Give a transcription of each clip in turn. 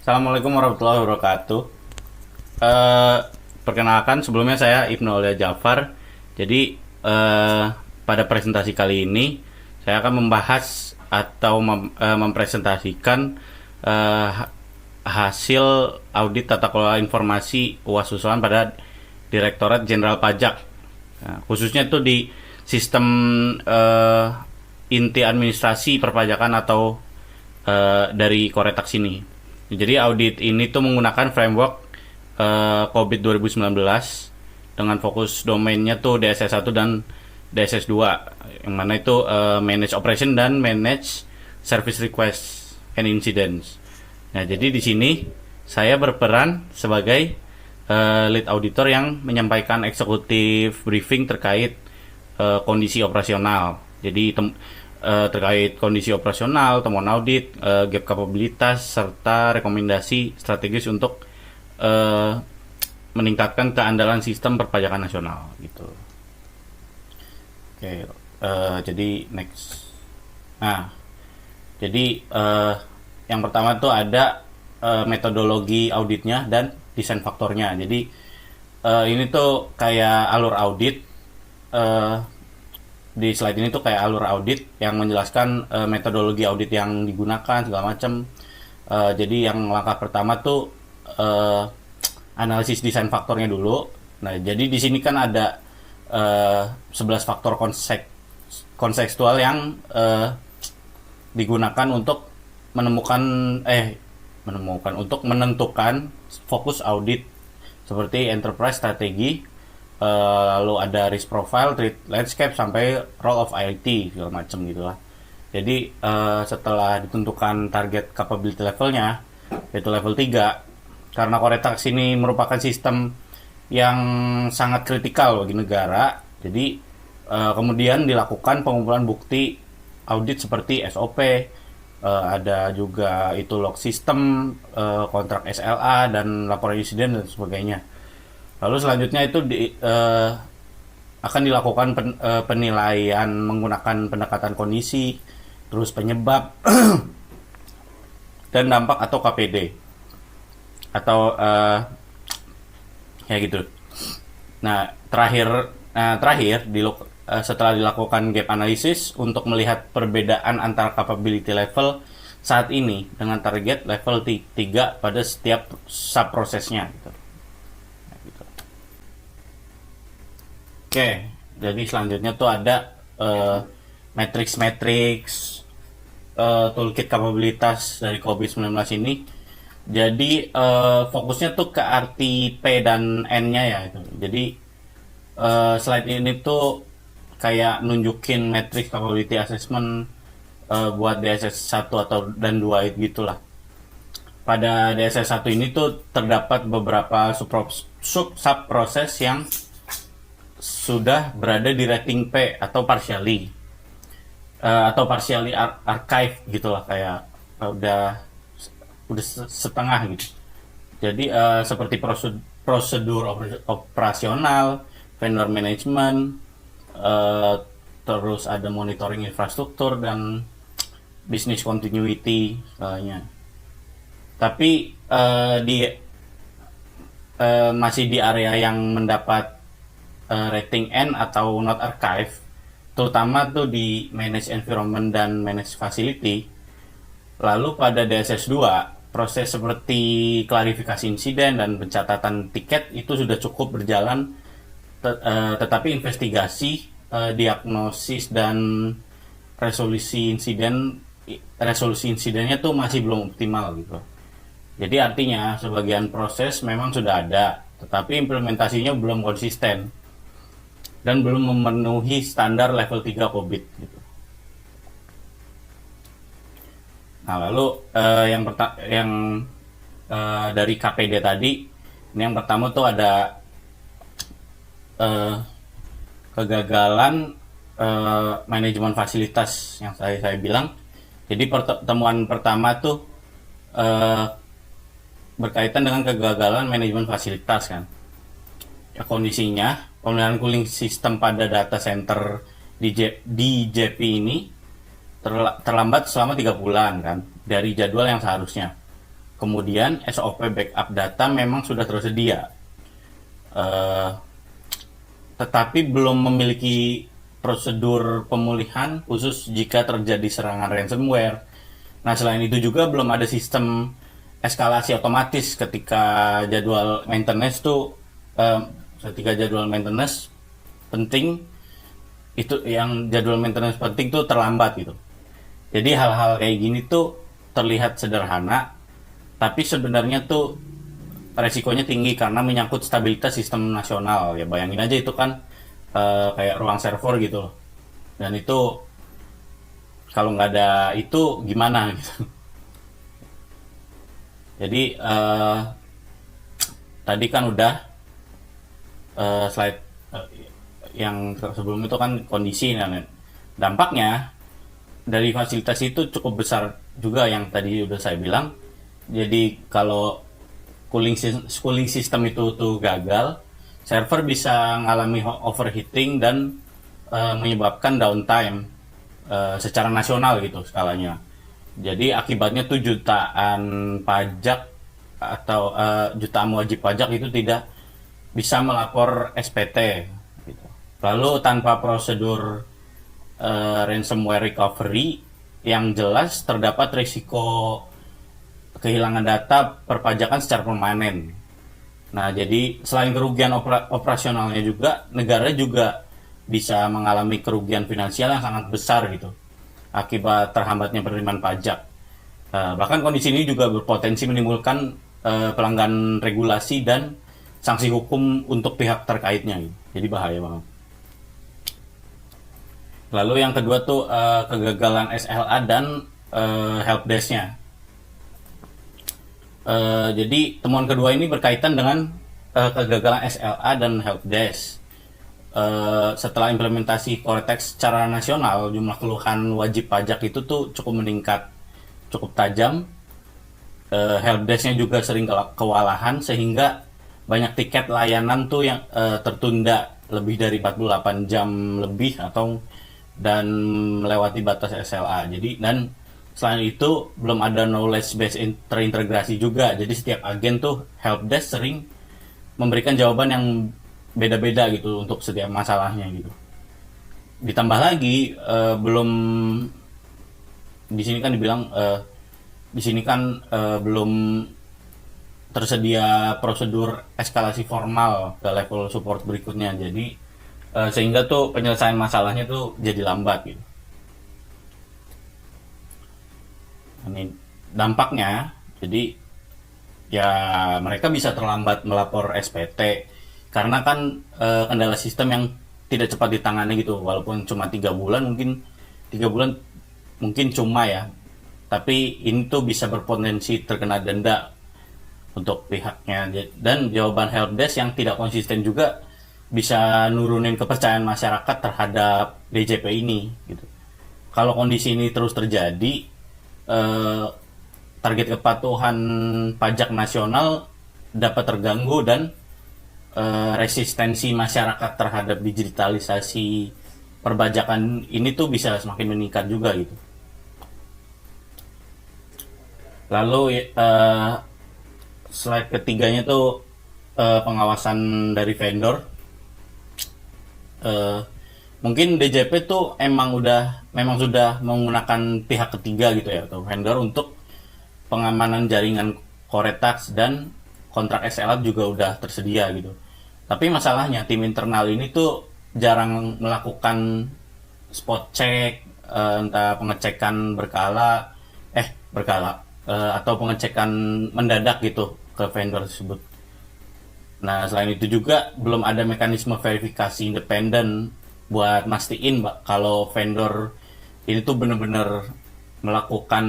Assalamualaikum warahmatullahi wabarakatuh. Eh, Perkenalkan, sebelumnya saya Ibnu Aulia Jafar. Jadi pada presentasi kali ini saya akan membahas atau mempresentasikan eh, hasil audit tata kelola informasi UAS usulan pada Direktorat Jenderal Pajak. Nah, khususnya itu di sistem inti administrasi perpajakan atau dari Koretax ini. Jadi audit ini tuh menggunakan framework COVID 2019 dengan fokus domainnya tuh DSS 1 dan DSS 2, yang mana itu manage operation dan manage service request and incidents. Nah, jadi di sini saya berperan sebagai lead auditor yang menyampaikan eksekutif briefing terkait kondisi operasional. Jadi terkait kondisi operasional, temuan audit, gap kapabilitas, serta rekomendasi strategis untuk meningkatkan keandalan sistem perpajakan nasional gitu. Oke, jadi next. Nah, jadi yang pertama tuh ada metodologi auditnya dan desain faktornya. Jadi ini tuh kayak alur audit. eh, di slide ini tuh kayak alur audit yang menjelaskan metodologi audit yang digunakan segala macam. Jadi yang langkah pertama tuh eh, analisis desain faktornya dulu. Nah, jadi di sini kan ada 11 faktor kontekstual yang digunakan untuk menentukan fokus audit seperti enterprise strategi, lalu ada risk profile, threat landscape, sampai role of IT segala macam gitulah. Jadi setelah ditentukan target capability levelnya, yaitu level 3, karena Koretax ini merupakan sistem yang sangat kritikal bagi negara, jadi kemudian dilakukan pengumpulan bukti audit seperti SOP, ada juga itu log system, kontrak SLA, dan laporan insiden dan sebagainya. Lalu selanjutnya itu akan dilakukan penilaian menggunakan pendekatan kondisi, terus penyebab, dan dampak atau KPD, atau ya gitu. Nah, terakhir setelah dilakukan gap analysis untuk melihat perbedaan antara capability level saat ini dengan target level 3 pada setiap sub prosesnya gitu. Oke, jadi selanjutnya tuh ada matrix toolkit kapabilitas dari COVID-19 ini. Jadi fokusnya tuh ke arti P dan N-nya ya. Gitu. Jadi slide ini tuh kayak nunjukin matrix capability assessment buat DSS 1 dan 2 gitulah. Pada DSS 1 ini tuh terdapat beberapa sub proses yang sudah berada di rating P atau partially archive gitulah, kayak udah setengah gitu. Jadi seperti prosedur operasional, vendor management, terus ada monitoring infrastruktur dan business continuity soalnya. Tapi masih di area yang mendapat rating N atau not archive, terutama tuh di manage environment dan manage facility. Lalu pada DSS 2, proses seperti klarifikasi insiden dan pencatatan tiket itu sudah cukup berjalan, tetapi investigasi, diagnosis, dan resolusi insidennya tuh masih belum optimal gitu. Jadi artinya sebagian proses memang sudah ada, tetapi implementasinya belum konsisten dan belum memenuhi standar level 3 COVID gitu. Nah, lalu yang dari KPD tadi, ini yang pertama tuh ada kegagalan manajemen fasilitas yang saya bilang. Jadi pertemuan pertama tuh berkaitan dengan kegagalan manajemen fasilitas kan. Ya, kondisinya pemeliharaan cooling system pada data center di JP ini terlambat selama 3 bulan kan dari jadwal yang seharusnya. Kemudian SOP backup data memang sudah tersedia, eh, tetapi belum memiliki prosedur pemulihan khusus jika terjadi serangan ransomware. Nah, selain itu juga belum ada sistem eskalasi otomatis jadwal maintenance tuh eh, ketika jadwal maintenance penting itu yang jadwal maintenance penting tuh terlambat gitu. Jadi hal-hal kayak gini tuh terlihat sederhana, tapi sebenarnya tuh resikonya tinggi karena menyangkut stabilitas sistem nasional. Ya bayangin aja itu kan kayak ruang server gitu loh. Dan itu kalau nggak ada itu gimana gitu. Jadi tadi kan udah slide yang sebelum itu kan kondisi, dan dampaknya dari fasilitas itu cukup besar juga yang tadi udah saya bilang. Jadi kalau cooling system itu tuh gagal, server bisa mengalami overheating dan menyebabkan downtime secara nasional gitu skalanya. Jadi akibatnya tuh jutaan pajak atau jutaan wajib pajak itu tidak bisa melapor SPT gitu. Lalu tanpa prosedur ransomware recovery yang jelas, terdapat risiko kehilangan data perpajakan secara permanen. Nah, jadi selain kerugian operasionalnya juga, negara juga bisa mengalami kerugian finansial yang sangat besar gitu akibat terhambatnya penerimaan pajak. Bahkan kondisi ini juga berpotensi menimbulkan pelanggaran regulasi dan sanksi hukum untuk pihak terkaitnya gitu. Jadi bahaya banget. Lalu yang kedua tuh kegagalan SLA dan helpdesk-nya. Jadi temuan kedua ini berkaitan dengan kegagalan SLA dan helpdesk. Setelah implementasi Cortex secara nasional, jumlah keluhan wajib pajak itu tuh cukup meningkat, cukup tajam. Helpdesk-nya juga sering kewalahan sehingga banyak tiket layanan tuh yang tertunda lebih dari 48 jam lebih dan melewati batas SLA. Jadi dan selain itu belum ada knowledge base terintegrasi juga. Jadi setiap agen tuh helpdesk sering memberikan jawaban yang beda-beda gitu untuk setiap masalahnya gitu. Ditambah lagi belum di sini kan dibilang belum tersedia prosedur eskalasi formal ke level support berikutnya. Jadi sehingga tuh penyelesaian masalahnya tuh jadi lambat gitu. Ini dampaknya, jadi ya mereka bisa terlambat melapor SPT karena kan kendala sistem yang tidak cepat ditangani gitu. Walaupun cuma 3 bulan, mungkin 3 bulan mungkin cuma ya, tapi ini tuh bisa berpotensi terkena denda untuk pihaknya. Dan jawaban helpdesk yang tidak konsisten juga bisa nurunin kepercayaan masyarakat terhadap DJP ini gitu. Kalau kondisi ini terus terjadi, target kepatuhan pajak nasional dapat terganggu dan resistensi masyarakat terhadap digitalisasi perpajakan ini tuh bisa semakin meningkat juga gitu. Lalu slide ketiganya tuh pengawasan dari vendor. Mungkin DJP tuh memang sudah menggunakan pihak ketiga gitu ya, atau vendor untuk pengamanan jaringan Cortex, dan kontrak SLA juga udah tersedia gitu. Tapi masalahnya tim internal ini tuh jarang melakukan spot check, entah pengecekan berkala atau pengecekan mendadak gitu ke vendor tersebut. Nah, selain itu juga belum ada mekanisme verifikasi independen buat mastiin kalau vendor ini tuh benar-benar melakukan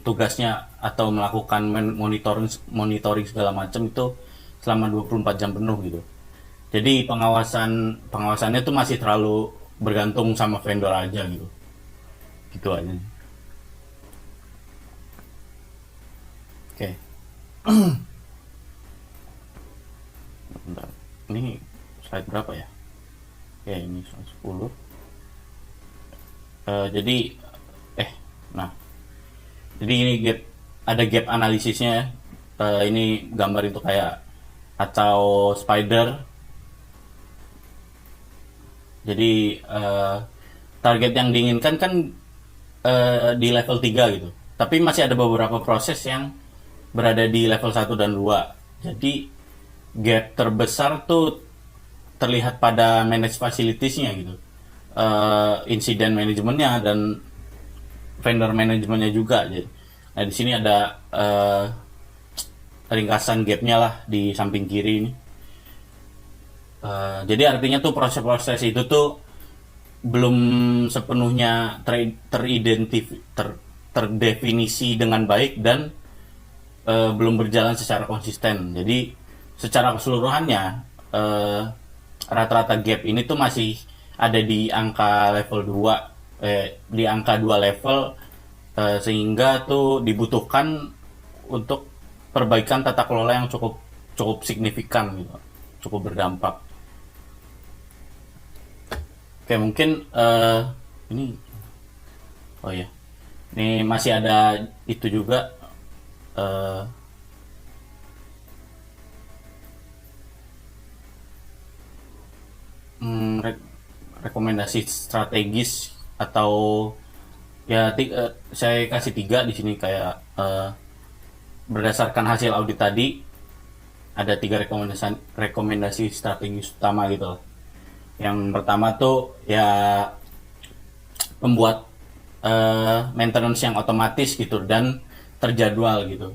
tugasnya atau melakukan monitoring segala macam itu selama 24 jam penuh gitu. Jadi pengawasannya tuh masih terlalu bergantung sama vendor aja gitu. Gitu aja. Oke. Bentar. Ini slide berapa ya? Oke, ini slide 10. Jadi ini ada gap analisisnya ya. ini gambar itu kayak atau spider. Jadi target yang diinginkan kan di level 3 gitu. Tapi masih ada beberapa proses yang berada di level 1 dan 2. Jadi gap terbesar tuh terlihat pada manage facilities-nya gitu. Insiden manajemennya dan vendor manajemennya juga. Nah, di sini ada ringkasan gapnya lah di samping kiri ini. Jadi artinya tuh proses-proses itu tuh belum sepenuhnya terdefinisi dengan baik dan belum berjalan secara konsisten. Jadi secara keseluruhannya rata-rata gap ini tuh masih ada di angka level 2, di angka 2 level, sehingga tuh dibutuhkan untuk perbaikan tata kelola yang cukup cukup signifikan gitu, cukup berdampak. Oke, mungkin ini, oh ya, ini masih ada itu juga, eh, rekomendasi strategis atau ya saya kasih 3 di sini kayak berdasarkan hasil audit tadi ada 3 rekomendasi strategis utama gitu. Yang pertama tuh ya membuat maintenance yang otomatis gitu dan terjadwal gitu.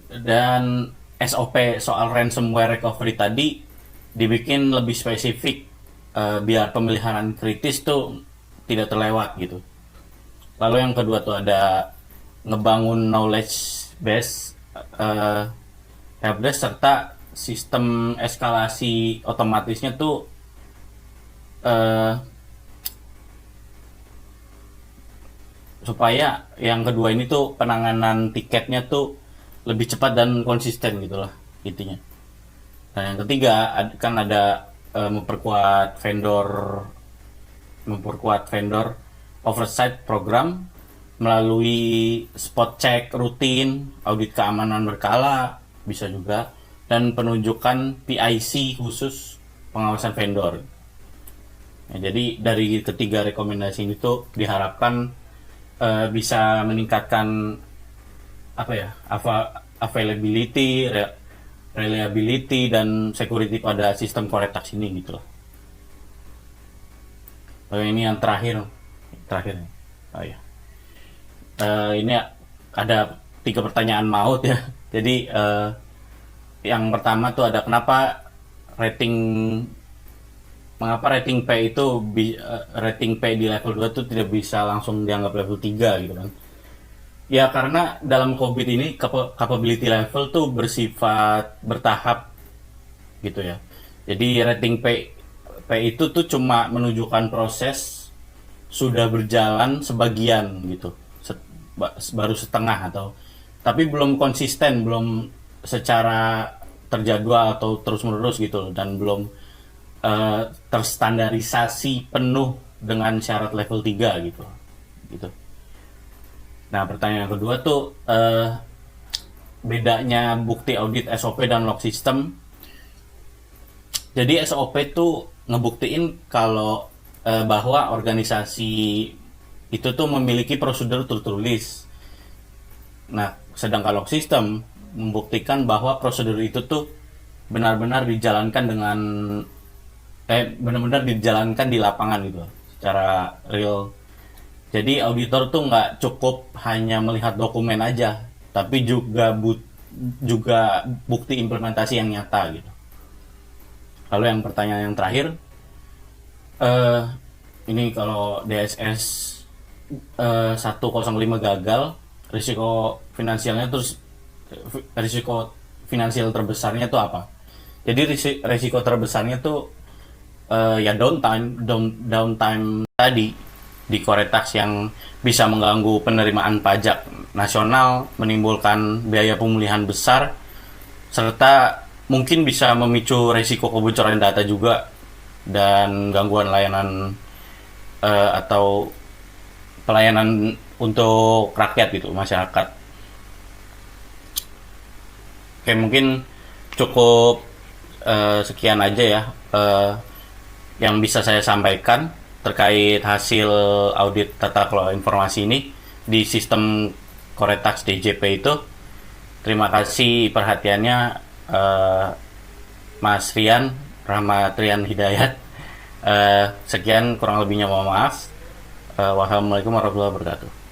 Dan SOP soal ransomware recovery tadi dibikin lebih spesifik, biar pemeliharaan kritis tuh tidak terlewat gitu. Lalu yang kedua tuh ada ngebangun knowledge base, helpdesk serta sistem eskalasi otomatisnya tuh eh, supaya yang kedua ini tuh penanganan tiketnya tuh lebih cepat dan konsisten gitulah intinya. Nah yang ketiga kan ada memperkuat vendor oversight program melalui spot check rutin, audit keamanan berkala bisa juga, dan penunjukan PIC khusus pengawasan vendor. Nah, jadi dari ketiga rekomendasi ini tuh diharapkan bisa meningkatkan apa ya, availability, reliability dan security pada sistem Koretas ini gitu loh. Ini yang terakhir. Oh ya. Ini ada 3 pertanyaan maut ya. Jadi yang pertama tuh ada mengapa rating P itu rating P di level 2 tuh tidak bisa langsung dianggap level 3 gitu kan. Ya karena dalam COVID ini capability level tuh bersifat bertahap gitu ya. Jadi rating P itu tuh cuma menunjukkan proses sudah berjalan sebagian gitu. Baru setengah atau tapi belum konsisten, belum secara terjadwal atau terus-menerus gitu dan belum terstandarisasi penuh dengan syarat level 3 gitu. Gitu. Nah, pertanyaan kedua tuh bedanya bukti audit SOP dan log system. Jadi SOP tuh ngebuktiin kalau bahwa organisasi itu tuh memiliki prosedur tertulis. Nah, sedangkan log system membuktikan bahwa prosedur itu tuh benar-benar dijalankan di lapangan gitu, secara real. Jadi auditor tuh nggak cukup hanya melihat dokumen aja, tapi juga bukti implementasi yang nyata gitu. Lalu yang pertanyaan yang terakhir, ini kalau DSS 105 gagal, risiko finansial terbesarnya tuh apa? Jadi risiko terbesarnya tuh ya downtime tadi di Koretas yang bisa mengganggu penerimaan pajak nasional, menimbulkan biaya pemulihan besar, serta mungkin bisa memicu risiko kebocoran data juga dan gangguan layanan atau pelayanan untuk rakyat gitu, masyarakat. Oke, mungkin cukup sekian aja ya yang bisa saya sampaikan terkait hasil audit tata kelola informasi ini di sistem Coretax DJP itu. Terima kasih perhatiannya, Mas Rian Rahmatrian Hidayat. Sekian, kurang lebihnya mohon maaf. Wassalamualaikum warahmatullahi wabarakatuh.